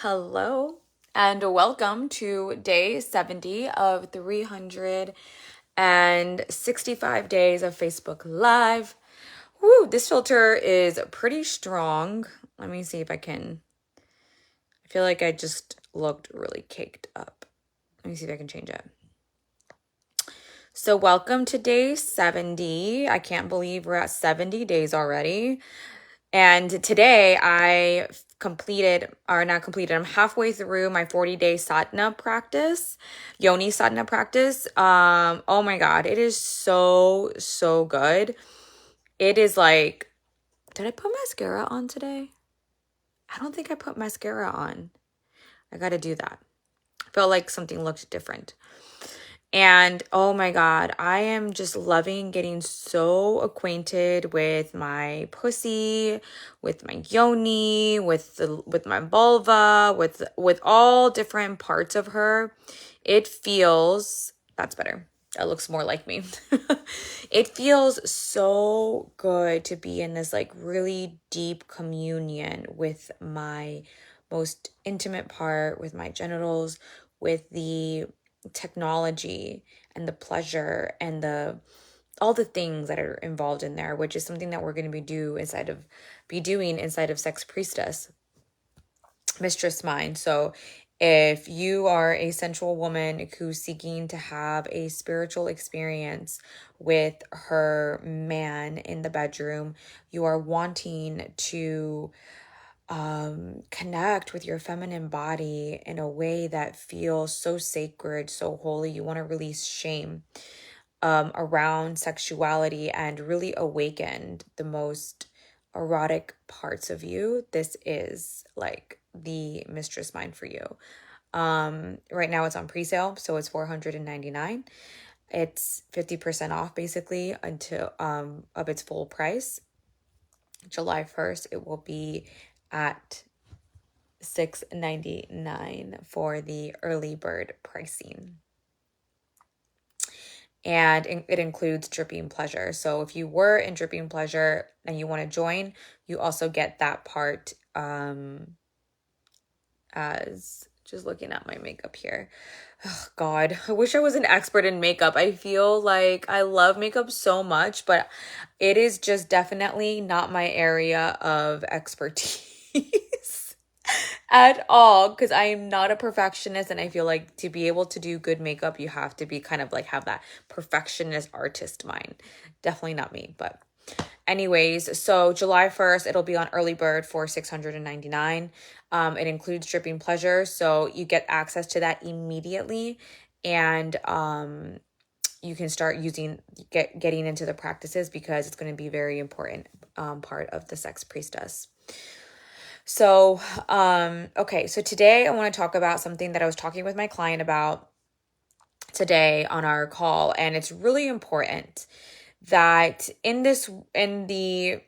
Hello and welcome to day 70 of 365 days of Facebook Live. Woo, this filter is pretty strong. Let me see if I feel like I just looked really caked up. Let me see if I can change it. So welcome to day 70. I can't believe we're at 70 days already. And today I'm halfway through my 40-day sadhana practice, yoni sadhana practice. Oh my God, it is so good. It is like, did I put mascara on today? I don't think I put mascara on. I got to do that. I felt like something looked different. And oh my God, I am just loving getting so acquainted with my pussy, with my yoni, with my vulva, with all different parts of her. It feels, that's better. That looks more like me. It feels so good to be in this like really deep communion with my most intimate part, with my genitals, with the technology and the pleasure and all the things that are involved in there, which is something that we're going to be doing inside of Sex Priestess Mistress Mind. So if you are a sensual woman who's seeking to have a spiritual experience with her man in the bedroom, you are wanting to connect with your feminine body in a way that feels so sacred, so holy. You want to release shame around sexuality and really awaken the most erotic parts of you. This is like the Mistress Mind for you. Right now it's on pre-sale, so it's $499. It's 50% off basically until of its full price. July 1st, it will be at $699 for the early bird pricing. And it includes dripping pleasure. So if you were in dripping pleasure and you want to join, you also get that part as just looking at my makeup here. Oh God, I wish I was an expert in makeup. I feel like I love makeup so much, but it is just definitely not my area of expertise. At all, because I am not a perfectionist, and I feel like to be able to do good makeup, you have to be kind of like have that perfectionist artist mind. Definitely not me, but anyways, so July 1st, it'll be on early bird for $699. It includes dripping pleasure, so you get access to that immediately, and you can start getting into the practices because it's going to be a very important part of the Sex Priestess. So, okay, so today I want to talk about something that I was talking with my client about today on our call, and it's really important that in the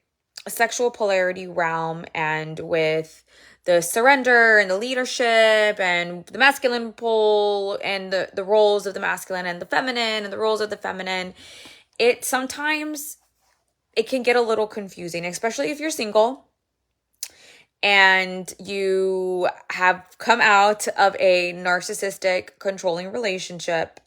sexual polarity realm and with the surrender and the leadership and the masculine pole and the roles of the masculine and the feminine and the roles of the feminine, it can get a little confusing, especially if you're single and you have come out of a narcissistic, controlling relationship,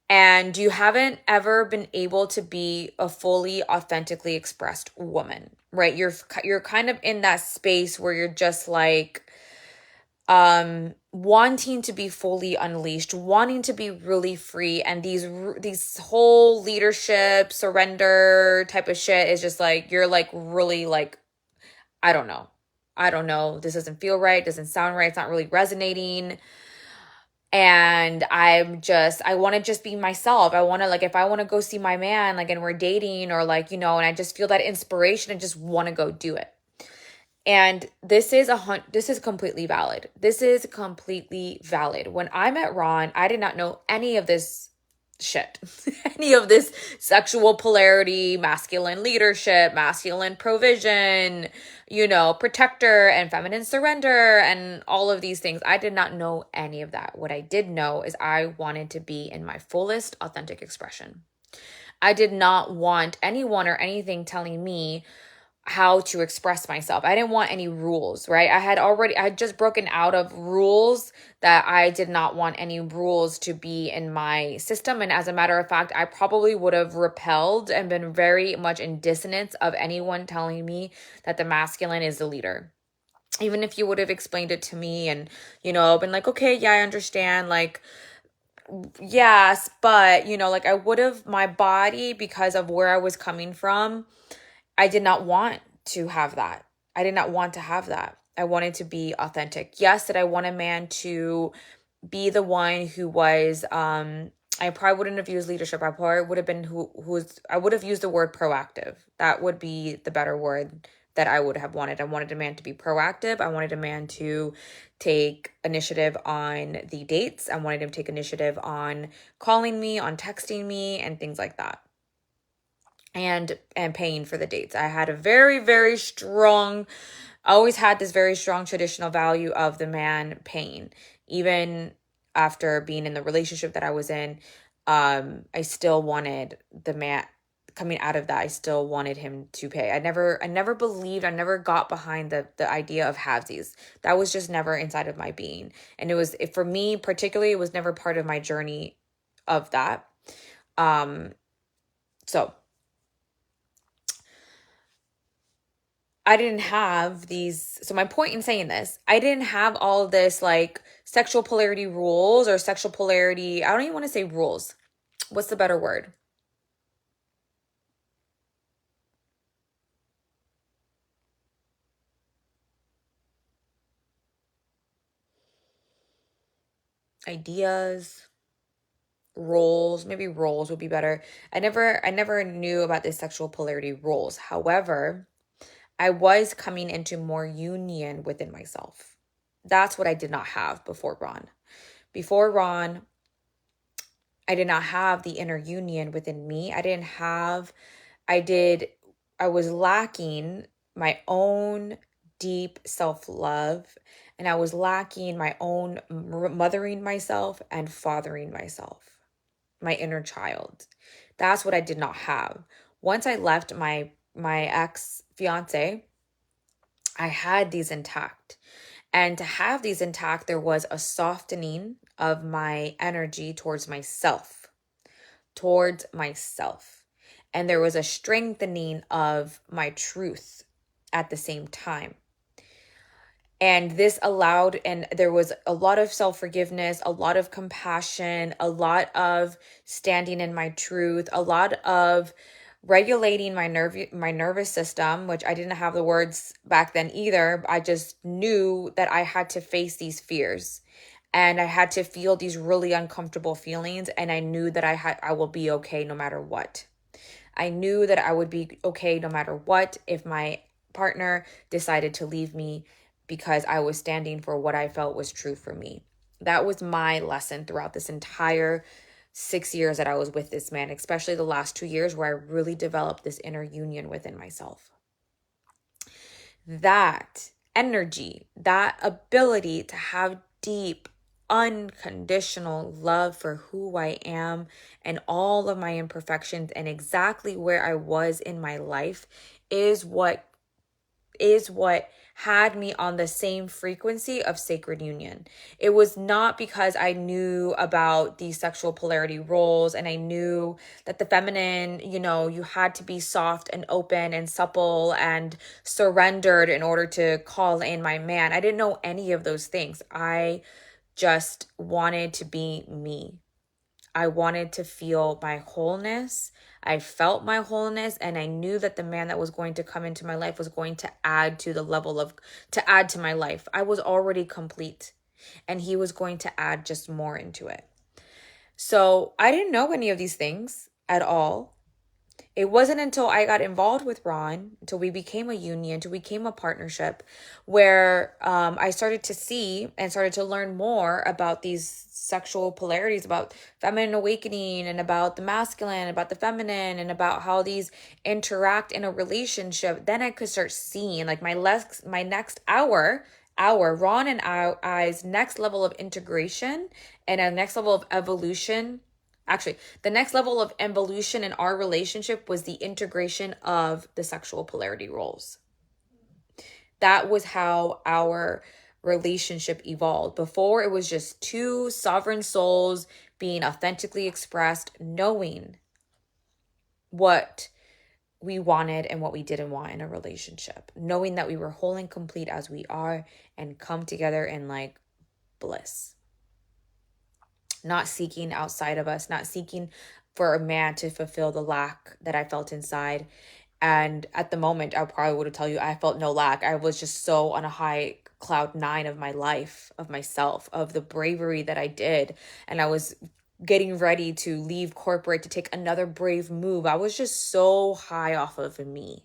and you haven't ever been able to be a fully, authentically expressed woman, right? You're kind of in that space where you're just like wanting to be fully unleashed, wanting to be really free, and these whole leadership, surrender type of shit is just like you're like really like I don't know. This doesn't feel right. Doesn't sound right. It's not really resonating. And I want to just be myself. I want to if I want to go see my man, and we're dating or and I just feel that inspiration and just want to go do it. And this is completely valid. This is completely valid. When I met Ron, I did not know any of this shit. Any of this sexual polarity, masculine leadership, masculine provision, protector and feminine surrender and all of these things. I did not know any of that. What I did know is I wanted to be in my fullest authentic expression. I did not want anyone or anything telling me how to express myself. I didn't want any rules, right? I had just broken out of rules that I did not want any rules to be in my system. And as a matter of fact, I probably would have repelled and been very much in dissonance of anyone telling me that the masculine is the leader. Even if you would have explained it to me and, been like, okay, yeah, I understand. Like, yes, but, like I would have, my body, because of where I was coming from, I did not want to have that. I did not want to have that. I wanted to be authentic. Yes, did I want a man to be the one who was I probably wouldn't have used leadership. I probably would have been I would have used the word proactive. That would be the better word that I would have wanted. I wanted a man to be proactive. I wanted a man to take initiative on the dates. I wanted him to take initiative on calling me, on texting me, and things like that. And paying for the dates. I had a very, very strong, I always had this very strong traditional value of the man paying. Even after being in the relationship that I was in, I still wanted the man coming out of that. I still wanted him to pay. I never believed, I never got behind the idea of halvesies. That was just never inside of my being. And for me particularly, it was never part of my journey of that. So I didn't have these. So my point in saying this, I didn't have all of this like sexual polarity rules or sexual polarity. I don't even want to say rules. What's the better word? Ideas, roles, maybe roles would be better. I never knew about this sexual polarity roles. However, I was coming into more union within myself. That's what I did not have before Ron. Before Ron, I did not have the inner union within me. I was lacking my own deep self-love, and I was lacking my own mothering myself and fathering myself, my inner child. That's what I did not have. Once I left my ex-fiance, I had these intact. And to have these intact, there was a softening of my energy towards myself. And there was a strengthening of my truth at the same time. And this allowed, and there was a lot of self-forgiveness, a lot of compassion, a lot of standing in my truth, a lot of regulating my nervous system, which I didn't have the words back then either. I just knew that I had to face these fears and I had to feel these really uncomfortable feelings. And I knew that I will be okay no matter what. I knew that I would be okay no matter what if my partner decided to leave me because I was standing for what I felt was true for me. That was my lesson throughout this entire 6 years that I was with this man, especially the last 2 years where I really developed this inner union within myself. That energy, that ability to have deep, unconditional love for who I am and all of my imperfections and exactly where I was in my life is what had me on the same frequency of sacred union. It was not because I knew about the sexual polarity roles and I knew that the feminine, you had to be soft and open and supple and surrendered in order to call in my man. I didn't know any of those things. I just wanted to be me. I wanted to feel my wholeness. I felt my wholeness, and I knew that the man that was going to come into my life was going to add to my life. I was already complete, and he was going to add just more into it. So I didn't know any of these things at all. It wasn't until I got involved with Ron, until we became a union, until we became a partnership, where I started to see and started to learn more about these sexual polarities, about feminine awakening and about the masculine, about the feminine, and about how these interact in a relationship. Then I could start seeing like my next hour, Ron and I's next level of integration and a next level of evolution Actually, the next level of evolution in our relationship was the integration of the sexual polarity roles. That was how our relationship evolved. Before, it was just two sovereign souls being authentically expressed, knowing what we wanted and what we didn't want in a relationship, knowing that we were whole and complete as we are and come together in like bliss, not seeking outside of us, not seeking for a man to fulfill the lack that I felt inside. And at the moment, I probably would have tell you I felt no lack. I was just so on a high cloud nine of my life, of myself, of the bravery that I did. And I was getting ready to leave corporate to take another brave move. I was just so high off of me.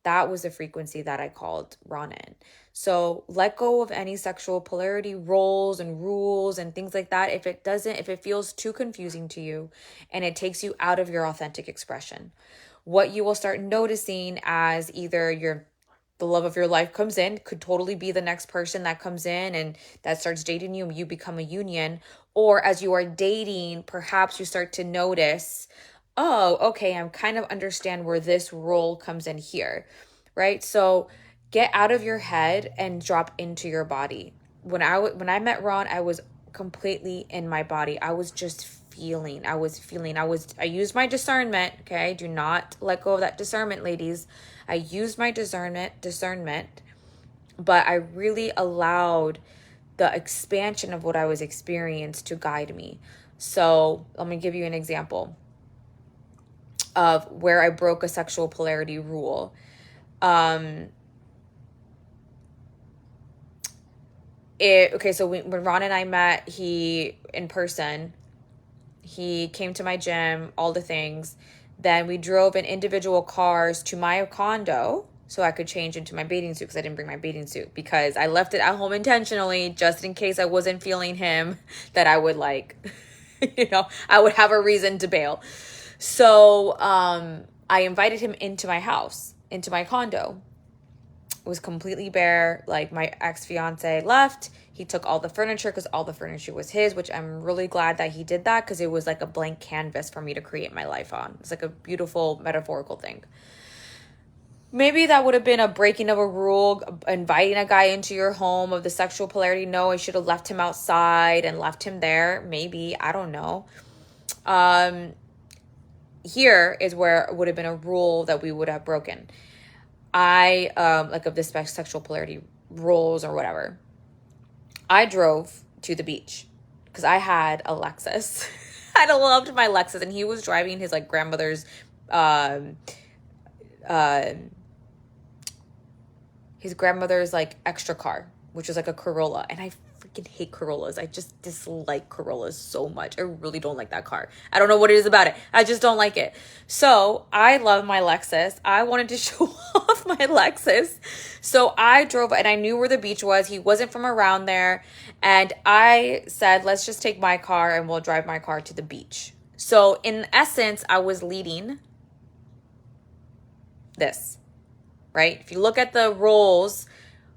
That was the frequency that I called Ronin. So let go of any sexual polarity roles and rules and things like that. If it feels too confusing to you and it takes you out of your authentic expression, what you will start noticing as either the love of your life comes in, could totally be the next person that comes in and that starts dating you and you become a union. Or as you are dating, perhaps you start to notice, oh, okay, I'm kind of understand where this role comes in here, right? So get out of your head and drop into your body. When I met Ron, I was completely in my body. I was just feeling. I used my discernment, okay? Do not let go of that discernment, ladies. I used my discernment, but I really allowed the expansion of what I was experiencing to guide me. So let me give you an example of where I broke a sexual polarity rule. So when Ron and I met, in person, he came to my gym, all the things. Then we drove in individual cars to my condo so I could change into my bathing suit because I didn't bring my bathing suit because I left it at home intentionally just in case I wasn't feeling him, that I would I would have a reason to bail. So I invited him into my house, into my condo. It was completely bare. Like, my ex-fiance left. He took all the furniture because all the furniture was his, which I'm really glad that he did that because it was like a blank canvas for me to create my life on. It's like a beautiful metaphorical thing. Maybe that would have been a breaking of a rule, inviting a guy into your home of the sexual polarity. No, I should have left him outside and left him there. Maybe, I don't know. Here is where it would have been a rule that we would have broken. Of the sexual polarity rules or whatever. I drove to the beach because I had a Lexus. I loved my Lexus, and he was driving his like grandmother's, his grandmother's like extra car, which was like a Corolla, and I freaking hate Corollas. I just dislike Corollas so much. I really don't like that car. I don't know what it is about it. I just don't like it. So I love my Lexus. I wanted to show off my Lexus. So I drove, and I knew where the beach was. He wasn't from around there. And I said, let's just take my car and we'll drive my car to the beach. So in essence, I was leading this, right? If you look at the roles,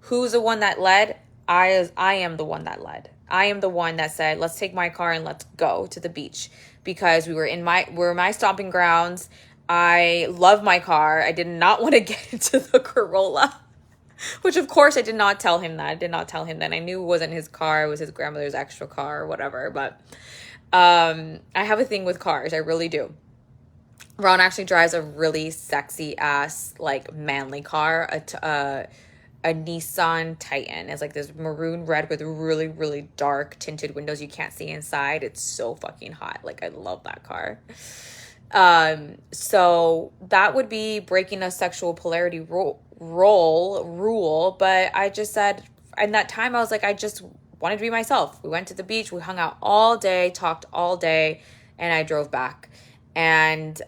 who's the one that led? I am the one that led. I am the one that said, let's take my car and let's go to the beach, because we're my stomping grounds. I love my car. I did not want to get into the Corolla, which of course I did not tell him that. I knew it wasn't his car. It was his grandmother's extra car or whatever. But I have a thing with cars. I really do. Ron actually drives a really sexy ass, like, manly car, a Nissan Titan. It's like this maroon red with really, really dark tinted windows. You can't see inside. It's so fucking hot. Like, I love that car. So that would be breaking a sexual polarity rule. But I just said, in that time, I was like, I just wanted to be myself. We went to the beach. We hung out all day, talked all day, and I drove back. And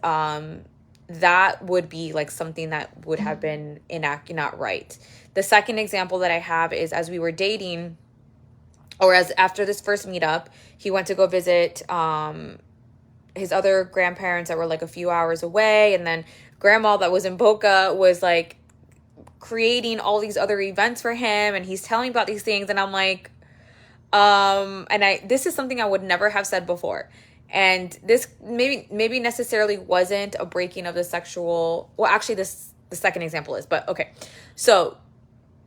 that would be like something that would have been not right. The second example that I have is, as we were dating, or as after this first meetup, he went to go visit his other grandparents that were like a few hours away. And then grandma that was in Boca was like creating all these other events for him. And he's telling me about these things. And I'm like, this is something I would never have said before. And this maybe necessarily wasn't a breaking of the sexual, well, actually this the second example is, but okay. So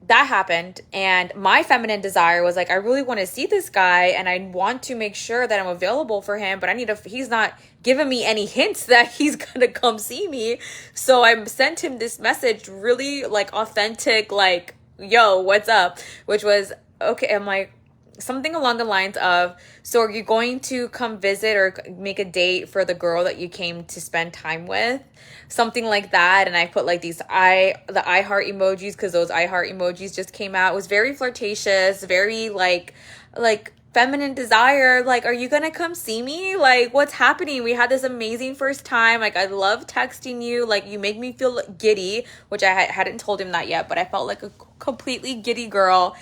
that happened, and my feminine desire was like, I really want to see this guy and I want to make sure that I'm available for him, but he's not giving me any hints that he's gonna come see me. So I sent him this message, really like authentic, like, yo, what's up? Which was, okay, I'm like, something along the lines of, so are you going to come visit or make a date for the girl that you came to spend time with? Something like that. And I put like the I heart emojis, because those I heart emojis just came out. It was very flirtatious, very like feminine desire. Like, are you gonna come see me? Like, what's happening? We had this amazing first time. Like, I love texting you. Like, you make me feel giddy, which I hadn't told him that yet, but I felt like a completely giddy girl.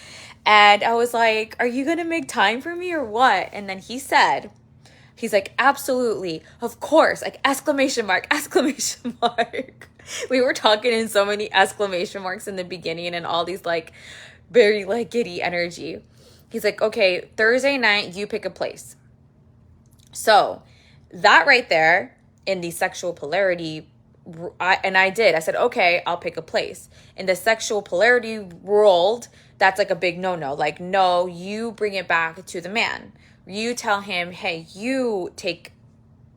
And I was like, are you gonna make time for me or what? And then he's like, absolutely, of course, like exclamation mark, exclamation mark. We were talking in so many exclamation marks in the beginning and all these like very like giddy energy. He's like, okay, Thursday night, you pick a place. So that right there in the sexual polarity, I did. I said, okay, I'll pick a place. In the sexual polarity world, that's like a big no-no. Like, no, you bring it back to the man. You tell him, hey, you pick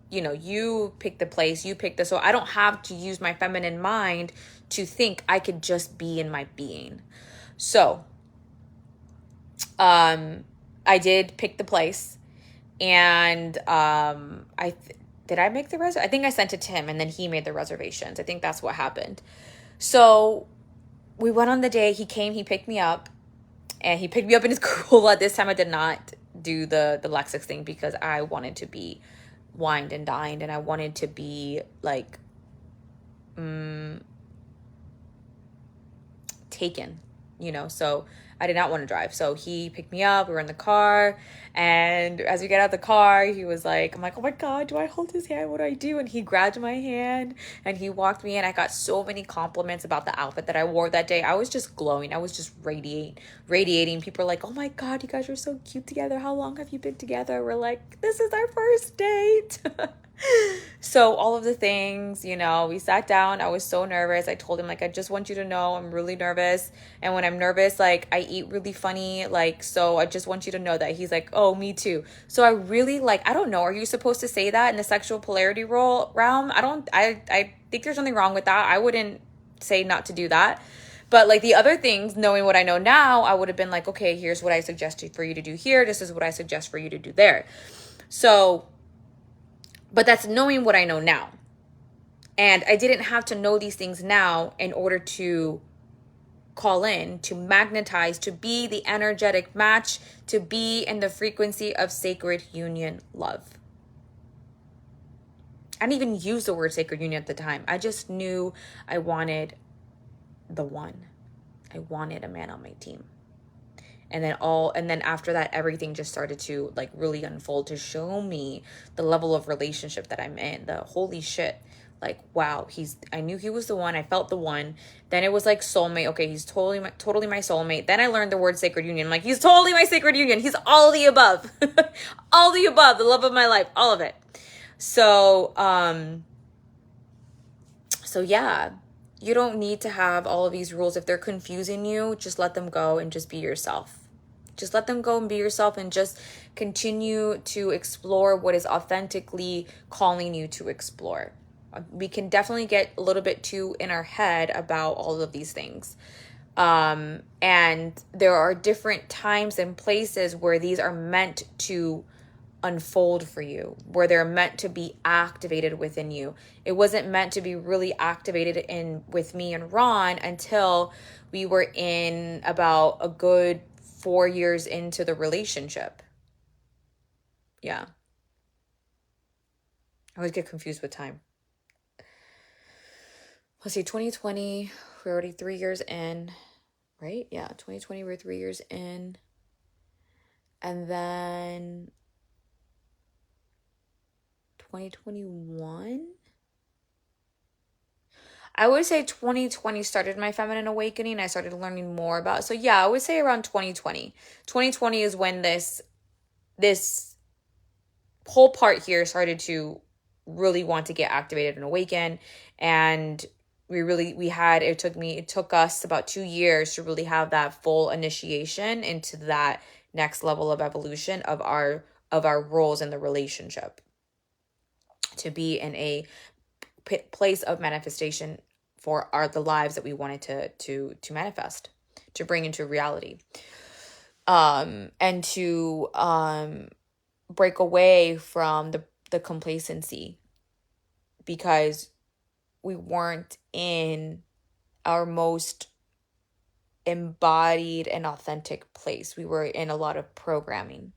the place, you pick the, so I don't have to use my feminine mind to think I could just be in my being. So, I did pick the place, and did I make the reservation? I think I sent it to him and then he made the reservations. I think that's what happened. So we went on the day. He came, he picked me up, and he picked me up in his Corolla. This time I did not do the Lexus thing because I wanted to be wined and dined, and I wanted to be like taken, so I did not want to drive. So he picked me up, we were in the car, and as we get out of the car, he was like, I'm like, oh my God, do I hold his hand? What do I do? And he grabbed my hand and he walked me in. I got so many compliments about the outfit that I wore that day. I was just glowing. I was just radiating. People are like, oh my God, you guys are so cute together. How long have you been together? We're like, this is our first date. So all of the things, we sat down. I was so nervous. I told him, like, I just want you to know I'm really nervous. And when I'm nervous, like, I eat really funny. Like, so I just want you to know that. He's like, oh, me too. So I really I don't know. Are you supposed to say that in the sexual polarity realm? I think there's something wrong with that. I wouldn't say not to do that. But like the other things, knowing what I know now, I would have been like, okay, here's what I suggest for you to do here. This is what I suggest for you to do there. So, but that's knowing what I know now. And I didn't have to know these things now in order to call in, to magnetize, to be the energetic match, to be in the frequency of sacred union love. I didn't even use the word sacred union at the time. I just knew I wanted the one. I wanted a man on my team. And then after that, everything just started to like really unfold to show me the level of relationship that I'm in. The holy shit. Like, wow, I knew he was the one. I felt the one. Then it was like soulmate. Okay, he's totally my soulmate. Then I learned the word sacred union. I'm like, he's totally my sacred union. He's all the above. All the above, the love of my life, all of it. So, yeah. You don't need to have all of these rules. If they're confusing you, just let them go and just be yourself. Just let them go and be yourself, and just continue to explore what is authentically calling you to explore. We can definitely get a little bit too in our head about all of these things. And there are different times and places where these are meant to unfold for you, where they're meant to be activated within you. It wasn't meant to be really activated with me and Ron until we were in about a good 4 years into the relationship. Yeah. I always get confused with time. Let's see, 2020, we're already 3 years in, right? Yeah, 2020, we're 3 years in. And then 2021, I would say 2020 started my feminine awakening. I started learning more about it. So yeah, I would say around 2020. 2020 is when this whole part here started to really want to get activated and awaken. And it took us about 2 years to really have that full initiation into that next level of evolution of our roles in the relationship, to be in a place of manifestation for the lives that we wanted to manifest, to bring into reality, and to break away from the complacency, because we weren't in our most embodied and authentic place. We were in a lot of programming.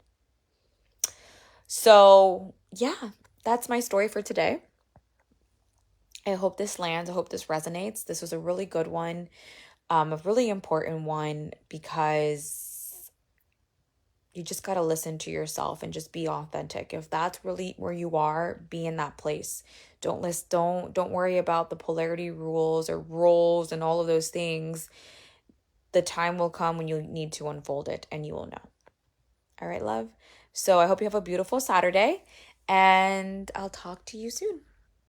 So yeah, that's my story for today. I hope this lands. I hope this resonates. This was a really good one, a really important one, because you just got to listen to yourself and just be authentic. If that's really where you are, be in that place. Don't worry about the polarity rules or roles and all of those things. The time will come when you need to unfold it, and you will know. All right, love. So I hope you have a beautiful Saturday, and I'll talk to you soon.